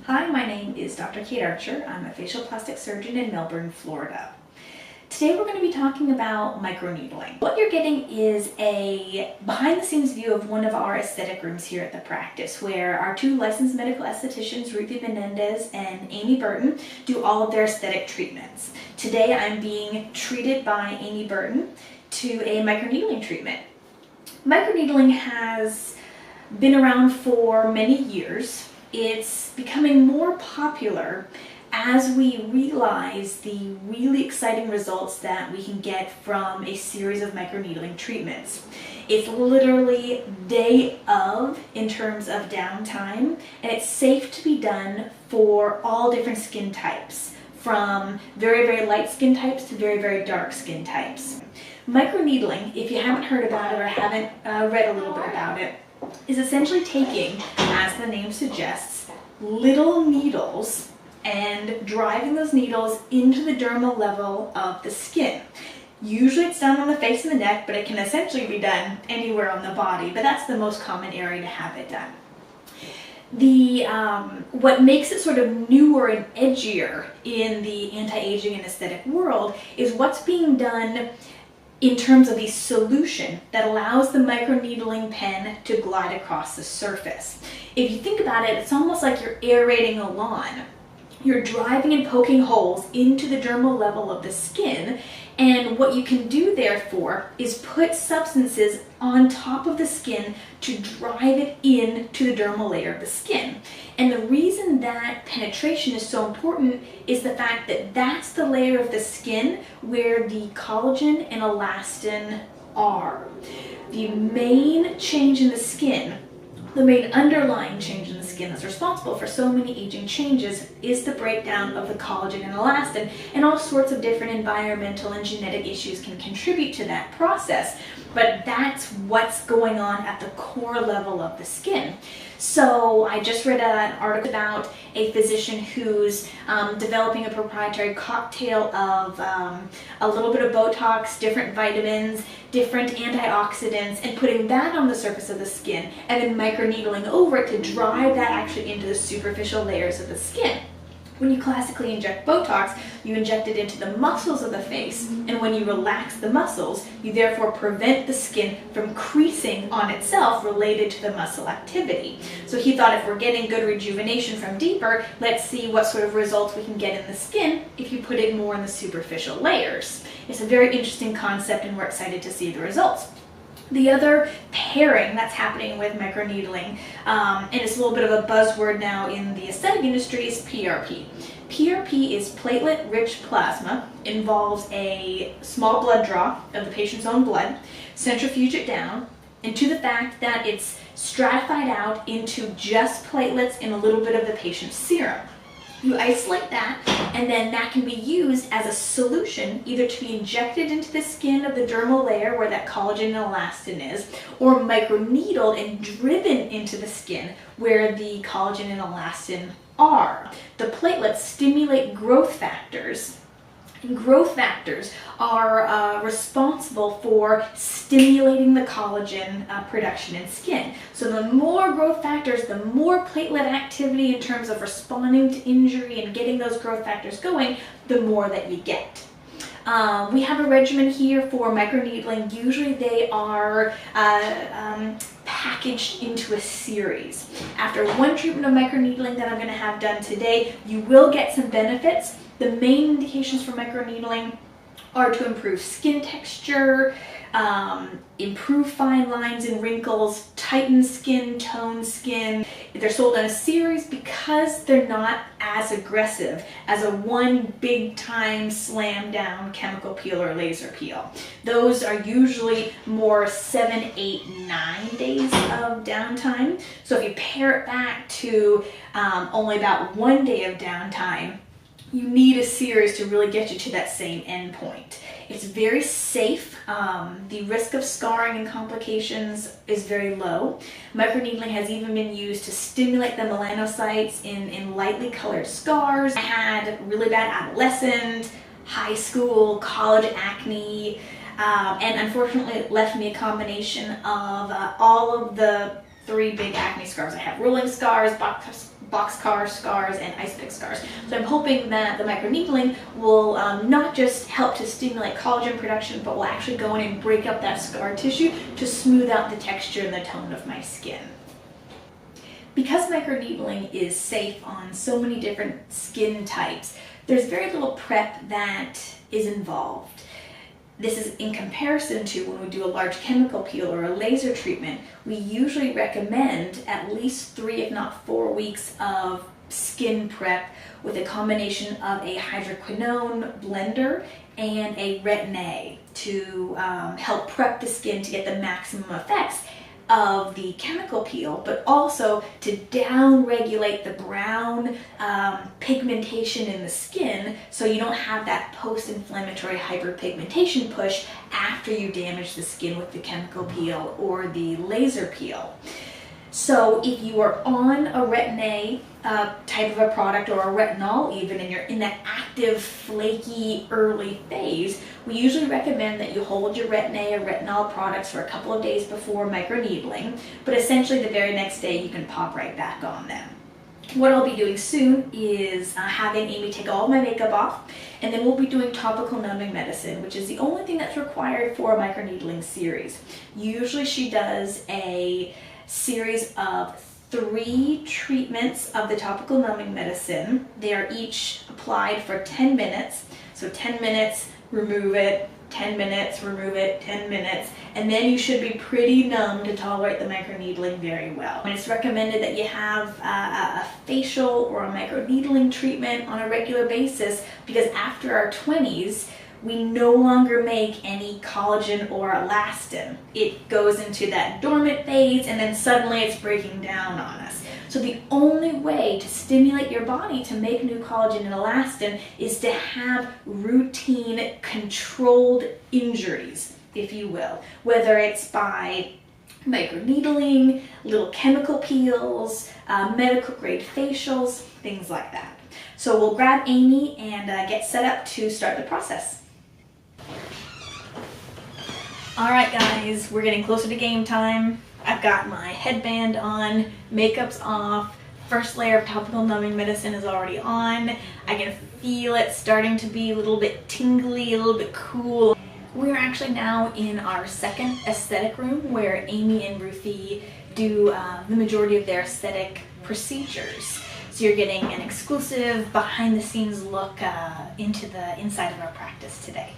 Hi, my name is Dr. Kate Archer. I'm a facial plastic surgeon in Melbourne, Florida. Today we're going to be talking about microneedling. What you're getting is a behind-the-scenes view of one of our aesthetic rooms here at the practice, where our two licensed medical estheticians, Ruthie Menendez and Amy Burton, do all of their aesthetic treatments. Today I'm being treated by Amy Burton to a microneedling treatment. Microneedling has been around for many years. It's becoming more popular as we realize the really exciting results that we can get from a series of microneedling treatments. It's literally day of in terms of downtime, and it's safe to be done for all different skin types, from very, very light skin types to very, very dark skin types. Microneedling, if you haven't heard about it or haven't read a little bit about it, is essentially taking, as the name suggests, little needles and driving those needles into the dermal level of the skin. Usually it's done on the face and the neck, but it can essentially be done anywhere on the body, but that's the most common area to have it done. What makes it sort of newer and edgier in the anti-aging and aesthetic world is what's being done in terms of the solution that allows the microneedling pen to glide across the surface. If you think about it, it's almost like you're aerating a lawn. You're driving and poking holes into the dermal level of the skin, and what you can do therefore is put substances on top of the skin to drive it into the dermal layer of the skin. And the reason that penetration is so important is the fact that that's the layer of the skin where the collagen and elastin are. The main change in the skin, the main underlying change in the skin that's responsible for so many aging changes, is the breakdown of the collagen and elastin, and all sorts of different environmental and genetic issues can contribute to that process, but that's what's going on at the core level of the skin. So I just read an article about a physician who's developing a proprietary cocktail of a little bit of Botox, different vitamins, different antioxidants, and putting that on the surface of the skin and then microneedling over it to drive that actually into the superficial layers of the skin. When you classically inject Botox, you inject it into the muscles of the face, and when you relax the muscles, you therefore prevent the skin from creasing on itself related to the muscle activity. So he thought, if we're getting good rejuvenation from deeper, let's see what sort of results we can get in the skin if you put it more in the superficial layers. It's a very interesting concept, and we're excited to see the results. The other pairing that's happening with microneedling, and it's a little bit of a buzzword now in the aesthetic industry, is PRP. PRP is platelet-rich plasma, involves a small blood draw of the patient's own blood, centrifuge it down, and to the fact that it's stratified out into just platelets and a little bit of the patient's serum. You isolate that, and then that can be used as a solution either to be injected into the skin of the dermal layer where that collagen and elastin is, or microneedled and driven into the skin where the collagen and elastin are. The platelets stimulate growth factors, and growth factors are responsible for stimulating the collagen production in skin. So the more growth factors, the more platelet activity in terms of responding to injury and getting those growth factors going, the more that you get. We have a regimen here for microneedling. Usually they are packaged into a series. After one treatment of microneedling that I'm going to have done today, you will get some benefits. The main indications for microneedling are to improve skin texture, improve fine lines and wrinkles, tighten skin, tone skin. They're sold in a series because they're not as aggressive as a one big time slam down chemical peel or laser peel. Those are usually more 7, 8, 9 days of downtime. So if you pair it back to only about 1 day of downtime, you need a series to really get you to that same end point. It's very safe. The risk of scarring and complications is very low. Microneedling has even been used to stimulate the melanocytes in lightly colored scars. I had really bad adolescent, high school, college acne, and unfortunately it left me a combination of all of the 3 big acne scars. I have rolling scars, boxcar scars and ice pick scars. So I'm hoping that the microneedling will not just help to stimulate collagen production, but will actually go in and break up that scar tissue to smooth out the texture and the tone of my skin. Because microneedling is safe on so many different skin types, there's very little prep that is involved. This is in comparison to when we do a large chemical peel or a laser treatment. We usually recommend at least 3, if not 4 weeks of skin prep with a combination of a hydroquinone blender and a retin-A to help prep the skin to get the maximum effects of the chemical peel, but also to down-regulate the brown pigmentation in the skin so you don't have that post-inflammatory hyperpigmentation push after you damage the skin with the chemical peel or the laser peel. So if you are on a retin-A type of a product, or a retinol even, and you're in that active, flaky, early phase, we usually recommend that you hold your retin-A or retinol products for a couple of days before microneedling, but essentially the very next day you can pop right back on them. What I'll be doing soon is having Amy take all of my makeup off, and then we'll be doing topical numbing medicine, which is the only thing that's required for a microneedling series. Usually she does a series of 3 treatments of the topical numbing medicine. They are each applied for 10 minutes. So 10 minutes, remove it, 10 minutes, remove it, 10 minutes, and then you should be pretty numb to tolerate the microneedling very well. And it's recommended that you have a facial or a microneedling treatment on a regular basis, because after our 20s, we no longer make any collagen or elastin. It goes into that dormant phase, and then suddenly it's breaking down on us. So the only way to stimulate your body to make new collagen and elastin is to have routine, controlled injuries, if you will, whether it's by microneedling, little chemical peels, medical grade facials, things like that. So we'll grab Amy and get set up to start the process. Alright guys, we're getting closer to game time. I've got my headband on, makeup's off, first layer of topical numbing medicine is already on. I can feel it starting to be a little bit tingly, a little bit cool. We're actually now in our second aesthetic room where Amy and Ruthie do the majority of their aesthetic procedures. So you're getting an exclusive behind the scenes look into the inside of our practice today.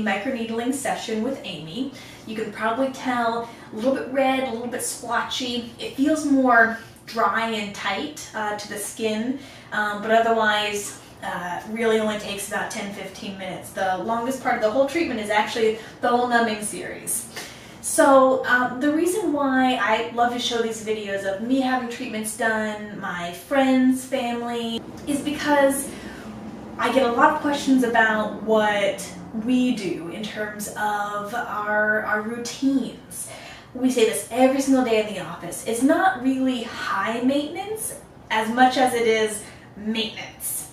Microneedling session with Amy. You can probably tell a little bit red, a little bit splotchy. It feels more dry and tight to the skin, but otherwise really only takes about 10-15 minutes. The longest part of the whole treatment is actually the whole numbing series. So the reason why I love to show these videos of me having treatments done, my friends, family, is because I get a lot of questions about what we do in terms of our routines. We say this every single day in the office. It's not really high maintenance as much as it is maintenance.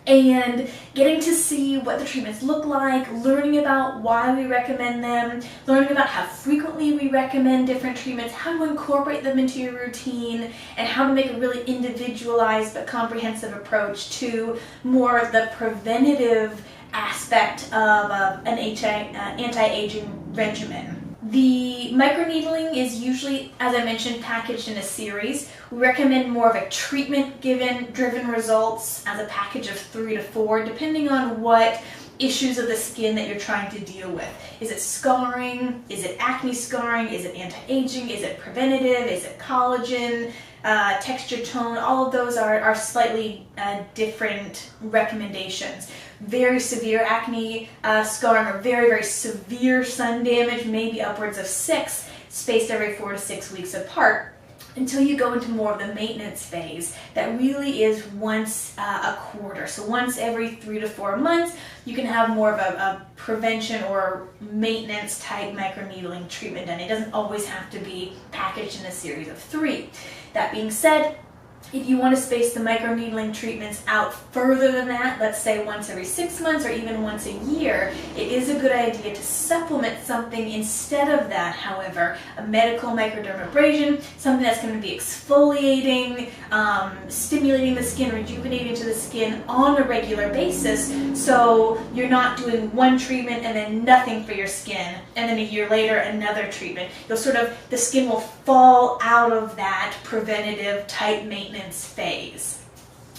And getting to see what the treatments look like, learning about why we recommend them, learning about how frequently we recommend different treatments, how to incorporate them into your routine, and how to make a really individualized but comprehensive approach to more of the preventative aspect of an anti-aging regimen. The microneedling is usually, as I mentioned, packaged in a series. We recommend more of a treatment-driven results as a package of 3 to 4, depending on what issues of the skin that you're trying to deal with. Is it scarring? Is it acne scarring? Is it anti-aging? Is it preventative? Is it collagen? texture, tone, all of those are slightly different recommendations. Very severe acne scarring or very, very severe sun damage, maybe upwards of 6, spaced every 4 to 6 weeks apart, until you go into more of the maintenance phase that really is once a quarter. So once every 3 to 4 months, you can have more of a prevention or maintenance type microneedling treatment done. It doesn't always have to be packaged in a series of 3. That being said, if you want to space the microneedling treatments out further than that, let's say once every 6 months or even once a year, it is a good idea to supplement something instead of that, however. A medical microdermabrasion, something that's going to be exfoliating, stimulating the skin, rejuvenating to the skin on a regular basis, so you're not doing one treatment and then nothing for your skin, and then a year later another treatment. The skin will fall out of that preventative type maintenance phase.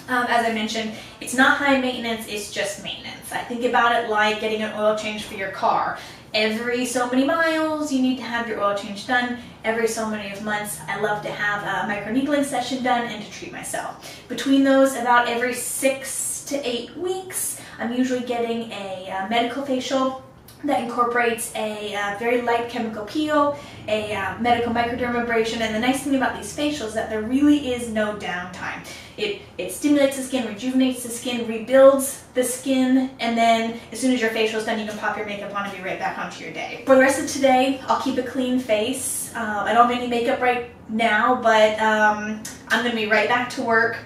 As I mentioned, it's not high maintenance, it's just maintenance. I think about it like getting an oil change for your car. Every so many miles you need to have your oil change done. Every so many months I love to have a microneedling session done and to treat myself. Between those, about every 6 to 8 weeks, I'm usually getting a medical facial that incorporates a very light chemical peel, a medical microdermabrasion, and the nice thing about these facials is that there really is no downtime. It stimulates the skin, rejuvenates the skin, rebuilds the skin, and then as soon as your facial is done, you can pop your makeup on and be right back onto your day. For the rest of today, I'll keep a clean face. I don't have any makeup right now, but I'm going to be right back to work.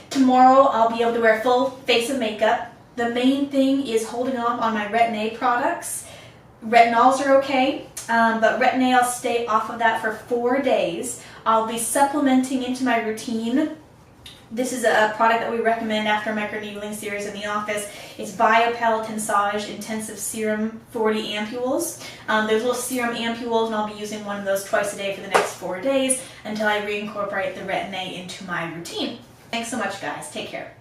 Tomorrow, I'll be able to wear a full face of makeup. The main thing is holding off on my Retin-A products. Retinols are okay, but Retin-A, I'll stay off of that for 4 days. I'll be supplementing into my routine. This is a product that we recommend after a microneedling series in the office. It's Biopel Tensage Intensive Serum 40 ampules. There's little serum ampules, and I'll be using one of those twice a day for the next 4 days until I reincorporate the Retin-A into my routine. Thanks so much, guys. Take care.